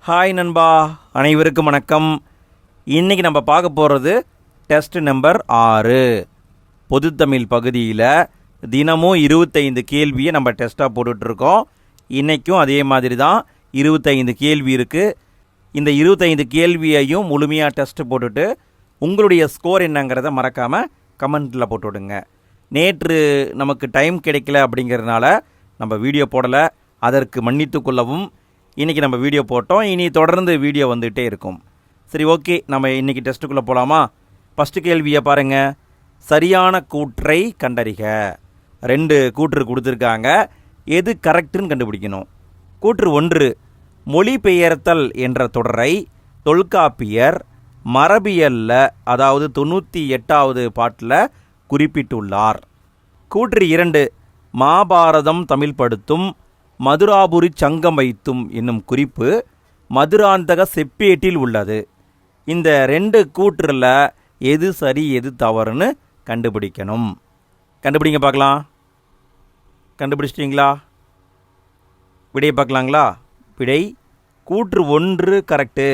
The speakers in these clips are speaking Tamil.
ஹாய் நண்பா, அனைவருக்கும் வணக்கம். இன்றைக்கி நம்ம பார்க்க போகிறது டெஸ்ட் நம்பர் 6 பொதுத்தமிழ் பகுதியில் தினமும் 25 கேள்வியை நம்ம டெஸ்ட்டாக போட்டுட்ருக்கோம். இன்றைக்கும் அதே மாதிரி தான் 25 கேள்வி இருக்குது. இந்த 25 கேள்வியையும் முழுமையாக டெஸ்ட் போட்டுட்டு உங்களுடைய ஸ்கோர் என்னங்கிறத மறக்காமல் கமெண்ட்டில் போட்டுவிடுங்க. நேற்று நமக்கு டைம் கிடைக்கல அப்படிங்கிறதுனால நம்ம வீடியோ போடலை, அதற்கு மன்னித்து கொள்ளவும். இன்றைக்கி நம்ம வீடியோ போட்டோம், இனி தொடர்ந்து வீடியோ வந்துகிட்டே இருக்கும். சரி, ஓகே, நம்ம இன்றைக்கி டெஸ்ட்டுக்குள்ளே போகலாமா? ஃபஸ்ட்டு கேள்வியை பாருங்கள். சரியான கூற்றை கண்டறிக. 2 கூற்று கொடுத்துருக்காங்க, எது கரெக்டுன்னு கண்டுபிடிக்கணும். கூற்று 1, மொழிபெயர்த்தல் என்ற தொடரை தொல்காப்பியர் மரபியலில், அதாவது 98வது பாட்டில் குறிப்பிட்டுள்ளார். கூற்று 2, மாபாரதம் தமிழ் படுத்தும் மதுராபுரி சங்கம் வைத்தும் என்னும் குறிப்பு மதுராந்தக செப்பேட்டில் உள்ளது. இந்த 2 கூற்றில் எது சரி எது தவறுன்னு கண்டுபிடிக்கணும். கண்டுபிடிங்க பார்க்கலாம். கண்டுபிடிச்சிட்டிங்களா? விடையை பார்க்கலாங்களா? விடை கூற்று 1 கரெக்டு.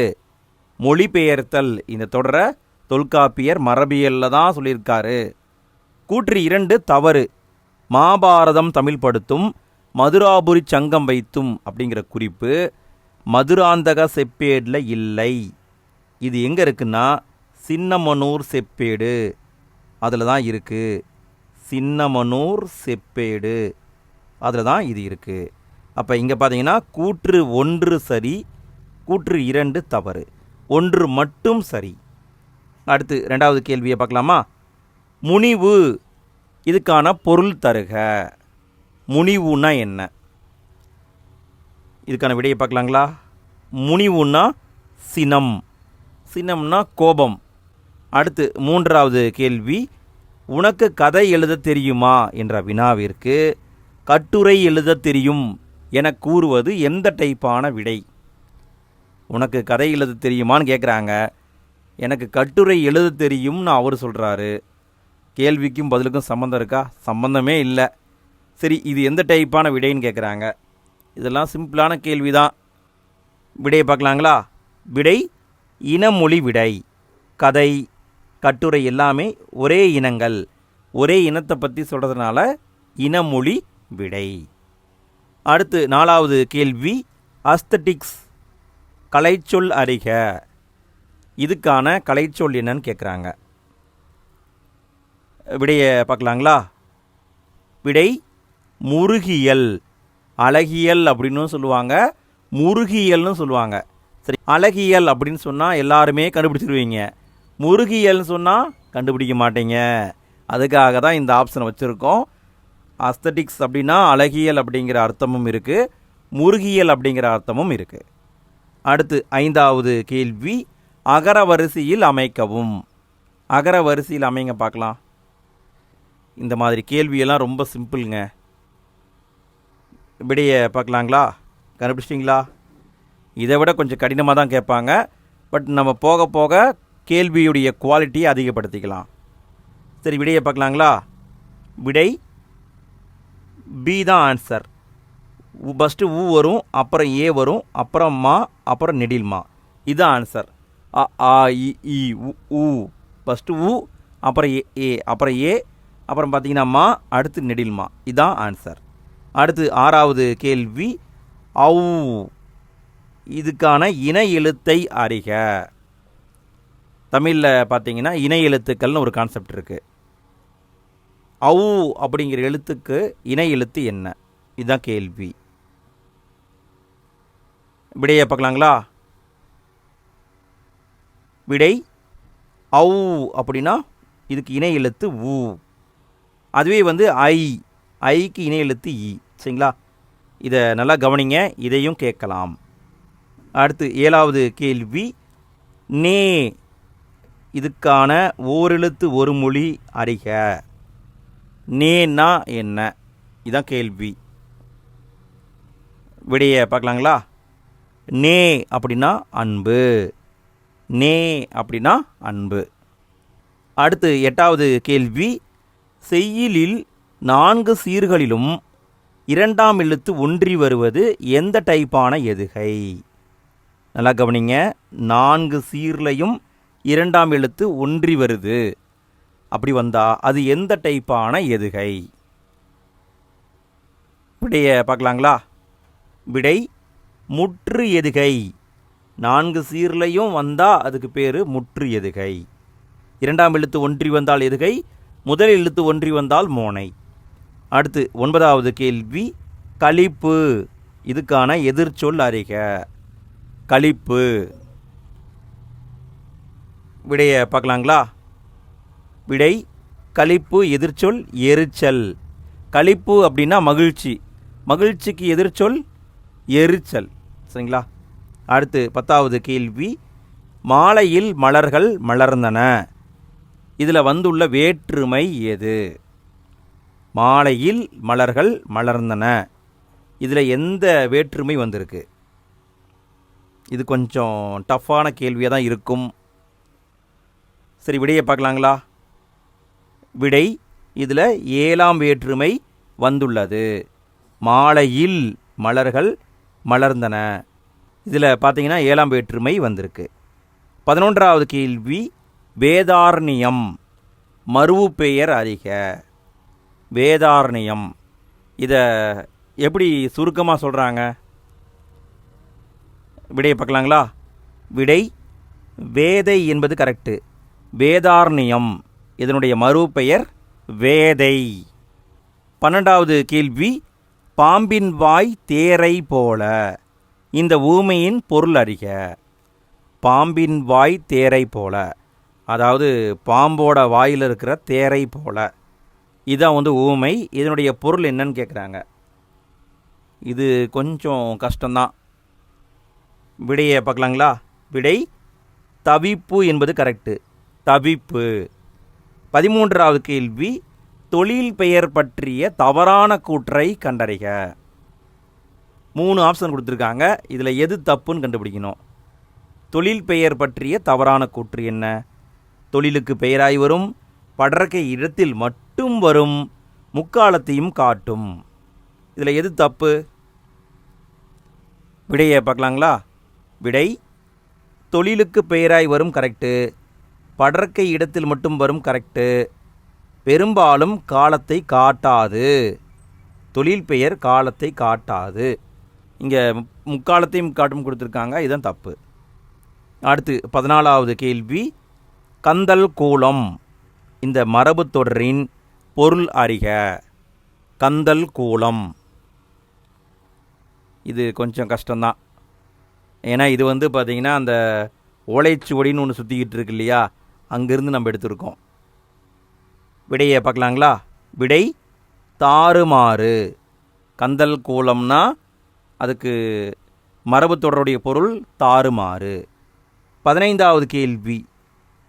மொழிபெயர்த்தல் இந்த தொடரை தொல்காப்பியர் மரபியலில் தான் சொல்லியிருக்காரு. கூற்று 2 தவறு. மாபாரதம் தமிழ் படுத்தும் மதுராபுரி சங்கம் வைத்தும் அப்படிங்கிற குறிப்பு மதுராந்தக செப்பேடில் இல்லை. இது எங்கே இருக்குன்னா சின்னமனூர் செப்பேடு, அதில் தான் இருக்குது. சின்னமனூர் செப்பேடு, அதில் தான் இது இருக்குது. அப்போ இங்கே பார்த்தீங்கன்னா கூற்று 1 சரி, கூற்று 2 தவறு, 1 மட்டும் சரி. அடுத்து 2வது கேள்வியை பார்க்கலாமா? முனிவு, இதுக்கான பொருள் தருக. முனிவுன்னா என்ன? இதுக்கான விடையை பார்க்கலாங்களா? முனிவுன்னா சினம், சினம்னா கோபம். அடுத்து 3வது கேள்வி, உனக்கு கதை எழுத தெரியுமா என்ற வினாவிற்கு கட்டுரை எழுத தெரியும் என கூறுவது எந்த டைப்பான விடை? உனக்கு கதை எழுத தெரியுமான்னு கேட்குறாங்க, எனக்கு கட்டுரை எழுத தெரியும்னு அவர் சொல்கிறாரு. கேள்விக்கும் பதிலுக்கும் சம்மந்தம் இருக்கா? சம்மந்தமே இல்லை. சரி, இது எந்த டைப்பான விடைன்னு கேட்குறாங்க. இதெல்லாம் சிம்பிளான கேள்வி தான். விடையை பார்க்கலாங்களா? விடை இனமொழி விடை. கதை, கட்டுரை எல்லாமே ஒரே இனங்கள், ஒரே இனத்தை பற்றி சொல்கிறதுனால இனமொழி விடை. அடுத்து 4வது கேள்வி, அஸ்தட்டிக்ஸ் கலைச்சொல் அறிக. இதுக்கான கலைச்சொல் என்னன்னு கேட்குறாங்க. விடையை பார்க்கலாங்களா? விடை முருகியல். அழகியல் அப்படின்னு சொல்லுவாங்க, முருகியல்னு சொல்லுவாங்க. சரி, அழகியல் அப்படின்னு சொன்னால் எல்லாருமே கண்டுபிடிச்சிருவீங்க, முருகியல்னு சொன்னால் கண்டுபிடிக்க மாட்டீங்க. அதுக்காக தான் இந்த ஆப்ஷனை வச்சுருக்கோம். அஸ்தட்டிக்ஸ் அப்படின்னா அழகியல் அப்படிங்கிற அர்த்தமும் இருக்குது, முருகியல் அப்படிங்கிற அர்த்தமும் இருக்குது. அடுத்து 5வது கேள்வி, அகர வரிசையில் அமைக்கவும். அகர வரிசையில் அமைங்க பார்க்கலாம். இந்த மாதிரி கேள்வியெல்லாம் ரொம்ப சிம்பிளுங்க. விடையை பார்க்கலாங்களா? கண்டுபிடிச்சிட்டிங்களா? இதை விட கொஞ்சம் கடினமாக தான் கேட்பாங்க, பட் நம்ம போக போக கேள்வியுடைய குவாலிட்டியை அதிகப்படுத்திக்கலாம். சரி, விடையை பார்க்கலாங்களா? விடை பி தான் ஆன்சர். ஃபஸ்ட்டு ஊ வரும், அப்புறம் ஏ வரும், அப்புறம் மா, அப்புறம் நெடில்மா. இதுதான் ஆன்சர். அ ஆ இ ஈ உ ஃபஸ்ட்டு ஊ, அப்புறம் ஏ, அப்புறம் ஏ, அப்புறம் பார்த்தீங்கன்னா மா, அடுத்து நெடில்மா. இதுதான் ஆன்சர். அடுத்து 6வது கேள்வி, ஔ, இதுக்கான இணை எழுத்தை அறிக. தமிழில் பார்த்தீங்கன்னா இணை எழுத்துக்கள்னு ஒரு கான்செப்ட் இருக்குது. ஔ அப்படிங்கிற எழுத்துக்கு இணை எழுத்து என்ன? இதுதான் கேள்வி. விடையை பார்க்கலாங்களா? விடை ஔ அப்படின்னா இதுக்கு இணை எழுத்து ஊ. அதுவே ஐக்கு இணை எழுத்து இ. சரிங்களா? இதை நல்லா கவனிங்க, இதையும் கேட்கலாம். அடுத்து 7வது கேள்வி, நே, இதுக்கான ஓரெழுத்து ஒரு மொழி அறிக. நேன்னா என்ன? இதுதான் கேள்வி. விடையை பார்க்கலாங்களா? நே அப்படின்னா அன்பு, நே அப்படின்னா அன்பு. அடுத்து 8வது கேள்வி, செய்யுளில் 4 சீர்களிலும் 2ஆம் எழுத்து ஒன்றி வருவது எந்த டைப்பான எதுகை? நல்லா கவனிங்க. 4 சீர்லையும் 2ஆம் எழுத்து ஒன்றி வருது. அப்படி வந்தால் அது எந்த டைப்பான எதுகை? விடையை பார்க்கலாங்களா? விடை முற்று எதுகை. 4 சீர்லையும் வந்தால் அதுக்கு பேர் முற்று எதுகை. 2ஆம் எழுத்து ஒன்றி வந்தால் எதுகை, முதல் எழுத்து ஒன்றி வந்தால் மோனை. அடுத்து 9வது கேள்வி, களிப்பு. இதுக்கான எதிர்ச்சொல் அறிக. களிப்பு. விடையை பார்க்கலாங்களா? விடை களிப்பு எதிர்ச்சொல் எரிச்சல். களிப்பு அப்படின்னா மகிழ்ச்சி, மகிழ்ச்சிக்கு எதிர்ச்சொல் எரிச்சல். சரிங்களா? அடுத்து 10வது கேள்வி, மாலையில் மலர்கள் மலர்ந்தன. இதில் வந்துள்ள வேற்றுமை எது? மாலையில் மலர்கள் மலர்ந்தன, இதில் எந்த வேற்றுமை வந்திருக்கு? இது கொஞ்சம் டஃப்பான கேள்வியாக தான் இருக்கும். சரி, விடையை பார்க்கலாங்களா? விடை இதில் 7ஆம் வேற்றுமை வந்துள்ளது. மாலையில் மலர்கள் மலர்ந்தன, இதில் பார்த்தீங்கன்னா 7ஆம் வேற்றுமை வந்திருக்கு. 11வது கேள்வி, வேதாரண்யம் மருவு பெயர் அறிக. வேதாரண்யம் இதை எப்படி சுருக்கமாக சொல்கிறாங்க? விடையை பார்க்கலாங்களா? விடை வேதை என்பது கரெக்டு. வேதாரண்யம் இதனுடைய மருவு பெயர் வேதை. 12வது கேள்வி, பாம்பின் வாய் தேரை போல. இந்த ஊமையின் பொருள் அறிக. பாம்பின் வாய் தேரை போல, அதாவது பாம்போட வாயில் இருக்கிற தேரை போல. இதான் ஊமை. இதனுடைய பொருள் என்னன்னு கேட்குறாங்க. இது கொஞ்சம் கஷ்டம்தான். விடையை பார்க்கலாங்களா? விடை தவிப்பு என்பது கரெக்டு. தவிப்பு. 13வது கேள்வி, தொழில் பெயர் பற்றிய தவறான கூற்றை கண்டறிக. 3 ஆப்ஷன் கொடுத்துருக்காங்க. இதில் எது தப்புன்னு கண்டுபிடிக்கணும். தொழில் பெயர் பற்றிய தவறான கூற்று என்ன? தொழிலுக்கு பெயராய் வரும், படர்க்கை இடத்தில் மட்டும் வரும், முக்காலத்தையும் காட்டும். இதில் எது தப்பு? விடையை பார்க்கலாங்களா? விடை தொழிலுக்கு பெயராய் வரும் கரெக்டு, படர்க்கை இடத்தில் மட்டும் வரும் கரெக்டு, பெரும்பாலும் காலத்தை காட்டாது. தொழில் பெயர் காலத்தை காட்டாது. இங்கே முக்காலத்தையும் காட்டும் கொடுத்துருக்காங்க. இதுதான் தப்பு. அடுத்து 14வது கேள்வி, கந்தல் கூலம். இந்த மரபு தொடரின் பொருள் அறிக. கந்தல் கூலம். இது கொஞ்சம் கஷ்டம்தான். ஏன்னா இது பார்த்திங்கன்னா அந்த ஓலைச்சுவடின்னு ஒன்று சுற்றிக்கிட்டு இருக்கு இல்லையா, அங்கேருந்து நம்ம எடுத்திருக்கோம். விடையை பார்க்கலாங்களா? விடை தாறுமாறு. கந்தல் கூலம்னா அதுக்கு மரபு தொடருடைய பொருள் தாறுமாறு. 15வது கேள்வி,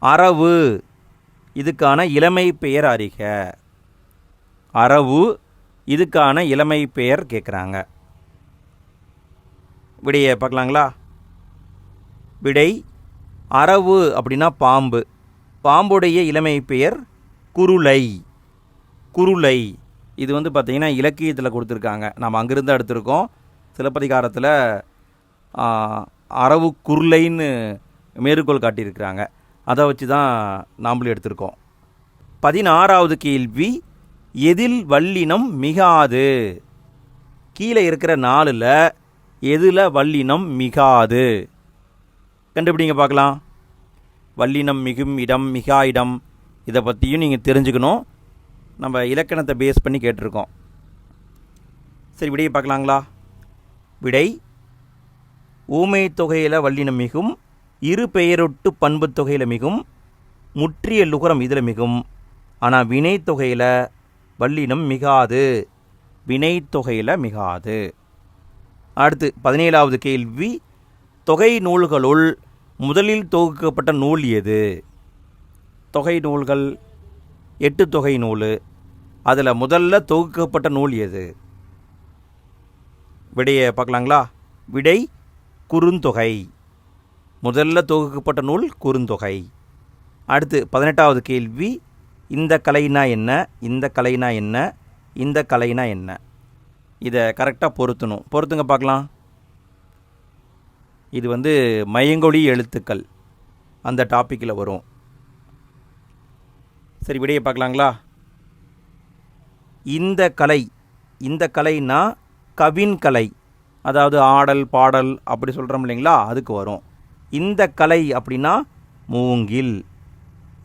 அரவு. இதுக்கான இளமை பெயர் அறிக. அரவு இதுக்கான இளமை பெயர் கேட்குறாங்க. விடையை பார்க்கலாங்களா? விடை அரவு அப்படின்னா பாம்பு. பாம்புடைய இளமை பெயர் குருளை. குருளை. இது பார்த்திங்கன்னா இலக்கியத்தில் கொடுத்துருக்காங்க. நாம் அங்கிருந்து எடுத்திருக்கோம். சிலப்பதிகாரத்தில் அரவு குருளைன்னு மேற்கோள் காட்டியிருக்கிறாங்க. அதை வச்சு தான் நாம்ளும் எடுத்திருக்கோம். 16வது கேள்வி, எதில் வல்லினம் மிகாது. கீழே இருக்கிற 4ல் எதில் வல்லினம் மிகாது கண்டுபிடிங்க பார்க்கலாம். வல்லினம் மிகும் இடம், மிகா இடம், இதை பற்றியும் நீங்கள் தெரிஞ்சுக்கணும். நம்ம இலக்கணத்தை பேஸ் பண்ணி கேட்டிருக்கோம். சரி, விடையை பார்க்கலாங்களா? விடை ஊமை தொகையில் வல்லினம் மிகும், இரு பெயரொட்டு பண்பு தொகையில் மிகும், முற்றிய லுகரம் இதில் மிகும். ஆனால் வினை தொகையில் வல்லினம் மிகாது. வினை தொகையில் மிகாது. அடுத்து 17வது கேள்வி, தொகை நூல்களுள் முதலில் தொகுக்கப்பட்ட நூல் எது? தொகை நூல்கள் 8 தொகை நூல். அதில் முதல்ல தொகுக்கப்பட்ட நூல் எது? விடையை பார்க்கலாங்களா? விடை குறுந்தொகை. முதல்ல தொகுக்கப்பட்ட நூல் குறுந்தொகை. அடுத்து 18வது கேள்வி, இந்த கலைனா என்ன, இந்த கலைனா என்ன, இந்த கலைனா என்ன? இதை கரெக்டாக பொருத்தணும். பொறுத்துங்க பார்க்கலாம். இது வந்து மயங்கொலி எழுத்துக்கள் அந்த டாப்பிக்கில் வரும். சரி, விடையை பார்க்கலாங்களா? இந்த கலைன்னா கவின் கலை, அதாவது ஆடல் பாடல் அப்படி சொல்கிறோம் இல்லைங்களா, அதுக்கு வரும். இந்த கலை அப்படின்னா மூங்கில்.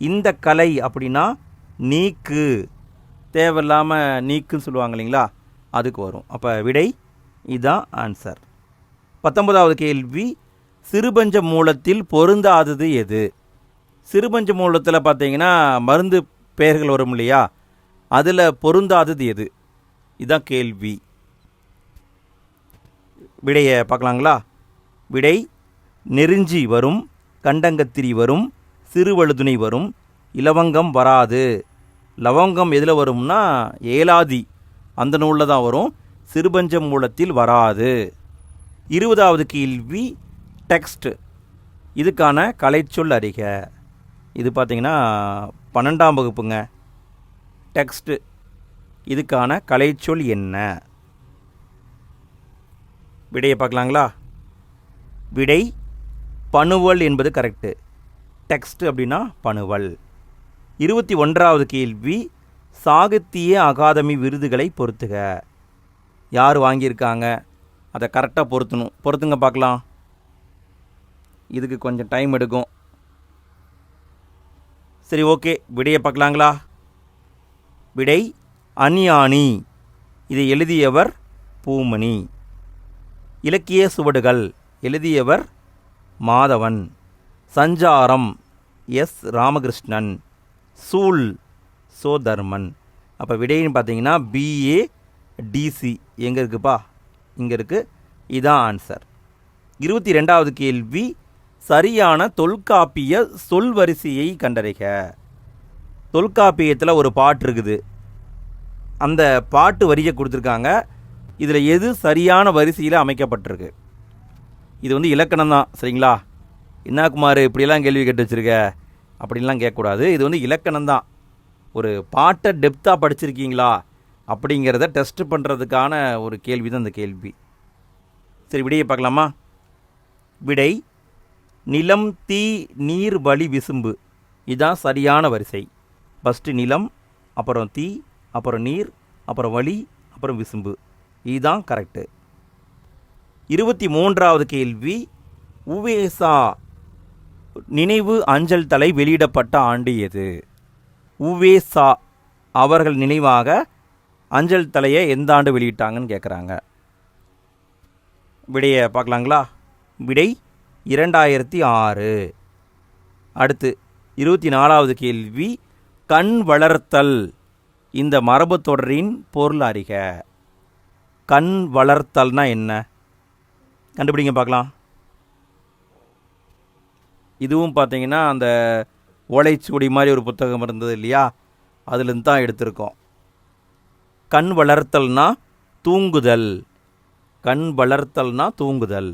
இந்த கலை அப்படின்னா நீக்கு, தேவையில்லாமல் நீக்குன்னு சொல்லுவாங்க இல்லைங்களா, அதுக்கு வரும். அப்போ விடை இதுதான் ஆன்சர். 19வது கேள்வி, சிறுபஞ்ச மூலத்தில் பொருந்தாதது எது? சிறுபஞ்ச மூலத்தில் பார்த்தீங்கன்னா மருந்து பெயர்கள் வரும் இல்லையா, அதில் பொருந்தாதது எது? இதுதான் கேள்வி. விடையை பார்க்கலாங்களா? விடை நெருஞ்சி வரும், கண்டங்கத்திரி வரும், சிறுவழுதுணை வரும், இலவங்கம் வராது. லவங்கம் எதில் வரும்னா ஏலாதி அந்த நூலில் தான் வரும், சிறுபஞ்ச மூலத்தில் வராது. 20வது கேள்வி, டெக்ஸ்ட், இதுக்கான கலைச்சொல் அறிக. இது பார்த்திங்கன்னா 12ஆம் வகுப்புங்க. டெக்ஸ்ட், இதுக்கான கலைச்சொல் என்ன? விடையை பார்க்கலாங்களா? விடை பணுவல் என்பது கரெக்டு. டெக்ஸ்ட் அப்படின்னா பணுவல். 21வது கேள்வி, சாகித்ய அகாதமி விருதுகளை பொறுத்துக. யார் வாங்கியிருக்காங்க அதை கரெக்டாக பொறுத்துங்க பார்க்கலாம். இதுக்கு கொஞ்சம் டைம் எடுக்கும். சரி, ஓகே, விடையை பார்க்கலாங்களா? விடை அன்யானி. இதை எழுதியவர் பூமணி. இலக்கிய சுவடுகள் எழுதியவர் மாதவன். சஞ்சாரம் எஸ் ராமகிருஷ்ணன். சூல் சோ தர்மன். அப்போ விடைன்னு பார்த்தீங்கன்னா BA DC. எங்கே இருக்குப்பா? இங்கே இருக்குது. இதான் ஆன்சர். 22வது கேள்வி, சரியான தொல்காப்பிய சொல் வரிசையை கண்டறிக. தொல்காப்பியத்தில் ஒரு பாட்டு இருக்குது, அந்த பாட்டு வரியை கொடுத்துருக்காங்க. இதில் எது சரியான வரிசையில் அமைக்கப்பட்டிருக்கு? இது வந்து இலக்கணம் தான், சரிங்களா? என்ன குமார் இப்படியெல்லாம் கேள்வி கேட்டு வச்சுருக்க அப்படின்லாம் கேட்கக்கூடாது. இது வந்து இலக்கணம் தான். ஒரு பாட்டை டெப்த்தாக படிச்சிருக்கீங்களா அப்படிங்கிறத டெஸ்ட் பண்ணுறதுக்கான ஒரு கேள்வி தான் இந்த கேள்வி. சரி, விடையை பார்க்கலாமா? விடை நிலம் தீ நீர் வழி விசும்பு. இதுதான் சரியான வரிசை. ஃபஸ்ட்டு நிலம், அப்புறம் தீ, அப்புறம் நீர், அப்புறம் வழி, அப்புறம் விசும்பு. இதுதான் கரெக்டு. 23வது கேள்வி, உவேசா நினைவு அஞ்சல் தலை வெளியிடப்பட்ட ஆண்டு எது? உவேசா அவர்கள் நினைவாக அஞ்சல் தலையை எந்த ஆண்டு வெளியிட்டாங்கன்னு கேட்குறாங்க. விடையை பார்க்கலாங்களா? விடை 2006. அடுத்து 24வது கேள்வி, கண் வளர்த்தல், இந்த மரபு தொடரின் பொருள் அறிக. கண் வளர்த்தல்னா என்ன? கண்டுபிடிங்க பார்க்கலாம். இதுவும் பார்த்தீங்கன்னா அந்த ஓலைச்சுவடி மாதிரி ஒரு புத்தகம் இருந்தது இல்லையா, அதுலேருந்து தான் எடுத்திருக்கோம். கண் வளர்த்தல்னா தூங்குதல். கண் வளர்த்தல்னா தூங்குதல்.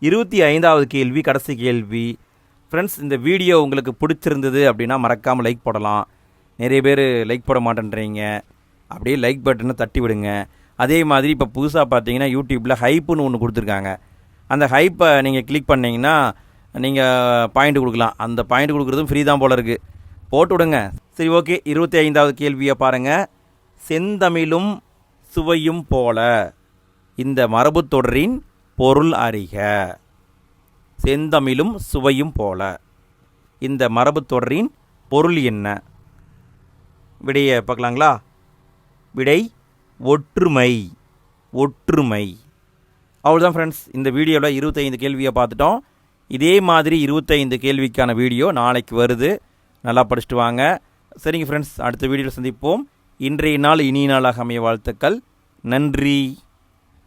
25வது கேள்வி, கடைசி கேள்வி. ஃப்ரெண்ட்ஸ், இந்த வீடியோ உங்களுக்கு பிடிச்சிருந்தது அப்படின்னா மறக்காமல் லைக் போடலாம். நிறைய பேர் லைக் போட மாட்டேன்றீங்க. அப்படியே லைக் பட்டனை தட்டி விடுங்க. அதே மாதிரி இப்போ புதுசாக பார்த்தீங்கன்னா யூடியூப்பில் ஹைப்புன்னு ஒன்று கொடுத்துருக்காங்க. அந்த ஹைப்பை நீங்கள் கிளிக் பண்ணிங்கன்னா நீங்கள் பாயிண்ட் கொடுக்கலாம். அந்த பாயிண்ட் கொடுக்குறதும் ஃப்ரீ தான் போல இருக்குது, போட்டு விடுங்க. சரி, ஓகே. 25வது கேள்வியை பாருங்கள். செந்தமிழும் சுவையும் போல, இந்த மரபு தொடரின் பொருள் அறிக. செந்தமிழும் சுவையும் போல, இந்த மரபு தொடரின் பொருள் என்ன? விடையை பார்க்கலாங்களா? விடை ஒற்றுமை. ஒற்றுமை. அவ்வளோதான் ஃப்ரெண்ட்ஸ், இந்த வீடியோவில் 25 கேள்வியை பார்த்துட்டோம். இதே மாதிரி 25 கேள்விக்கான வீடியோ நாளைக்கு வருது. நல்லா படிச்சுட்டு வாங்க. சரிங்க ஃப்ரெண்ட்ஸ், அடுத்த வீடியோவில் சந்திப்போம். இன்றைய நாள் இனிய நாளாக அமைய வாழ்த்துக்கள். நன்றி.